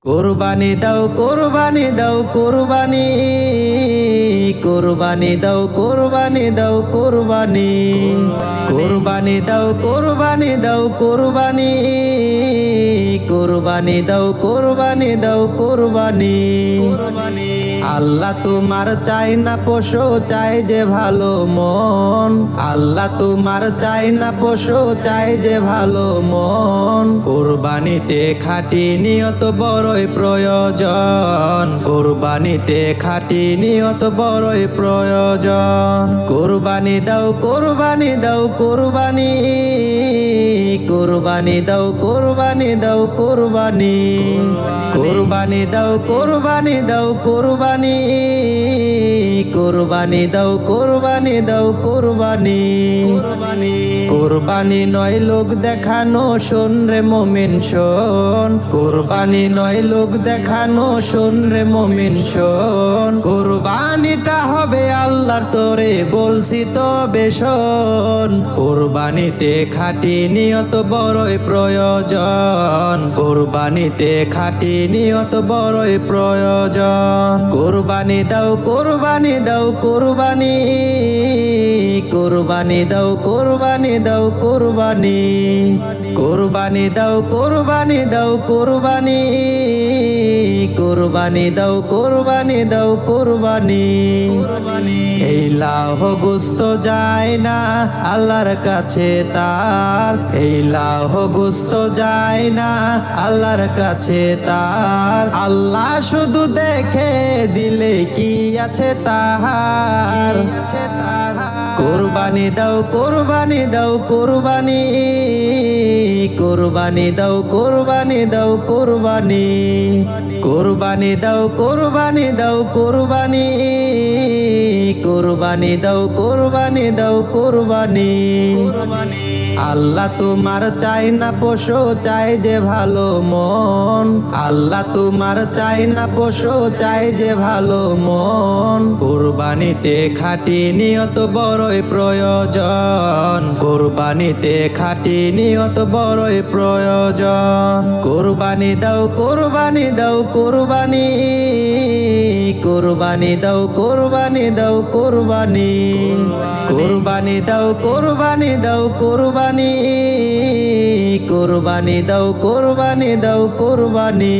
কুরবানি দাও কুরবানি দাও কুরবানি কুরবানি দাও কুরবানি দাও কুরবানি কুরবানি দাও কুরবানি দাও কুরবানি কুরবানি দাও কুরবানি দাও কুরবানি আল্লাহ তোমার চাই না পশু চাই যে ভালো মন আল্লাহ তোমার চাই না পশু চাই যে ভালো মন কুরবানিতে খাঁটি নিয়ত বড়ই প্রয়োজন কুরবানিতে খাঁটি নিয়ত বড়ই প্রয়োজন কুরবানি দাও কুরবানি দাও কুরবানি কুরবানি দাও কুরবানি দাও কুরবানি কুরবানি দাও কুরবানি দাও কুরবানি কুরবানি দাও কুরবানি দাও কুরবানি কুরবানি নয় লোক দেখানো শোন রে মুমিন শোন কুরবানি নয় লোক দেখানো শোন রে মুমিন শোন কুরবানিটা হবে আল্লাহর তোরে বলছি তবে শোন কুরবানিতে খাঁটি নিয়ত বড়ই প্রয়োজন কুরবানিতে খাঁটি নিয়ত বড়ই প্রয়োজন কুরবানি দাও কুরবানি দাও কুরবানি কুরবানি দাও কুরবানি দাও কুরবানি কুরবানি দাও কুরবানি দাও কুরবানি কুরবানি দাও কুরবানি দাও কুরবানি এই লাহ গোস্ত যায় না আল্লাহর কাছে তার এই লাহ গোস্ত যায় না আল্লাহর কাছে তার আল্লাহ শুধু দেখে দিলে কি আছে তাহার কুরবানি দাও কুরবানি দাও কুরবানি কুরবানি দাও কুরবানি দাও কুরবানি কুরবানি দাও কুরবানি দাও কুরবানি কুরবানি দাও কুরবানি দাও কুরবানি আল্লাহ তোমার চাই না পশু চাই যে ভালো মন আল্লাহ তোমার চাই না পশু চাই যে ভালো মন কুরবানিতে খাঁটি নিয়ত বড়ই প্রয়োজন কুরবানিতে খাঁটি নিয়ত বড়ই প্রয়োজন কুরবানি দাও কুরবানি দাও কুরবানি কুরবানি দাও কুরবানি দাও কুরবানি কুরবানি দাও কুরবানি দাও কুরবানি কুরবানি দাও কুরবানি দাও কুরবানি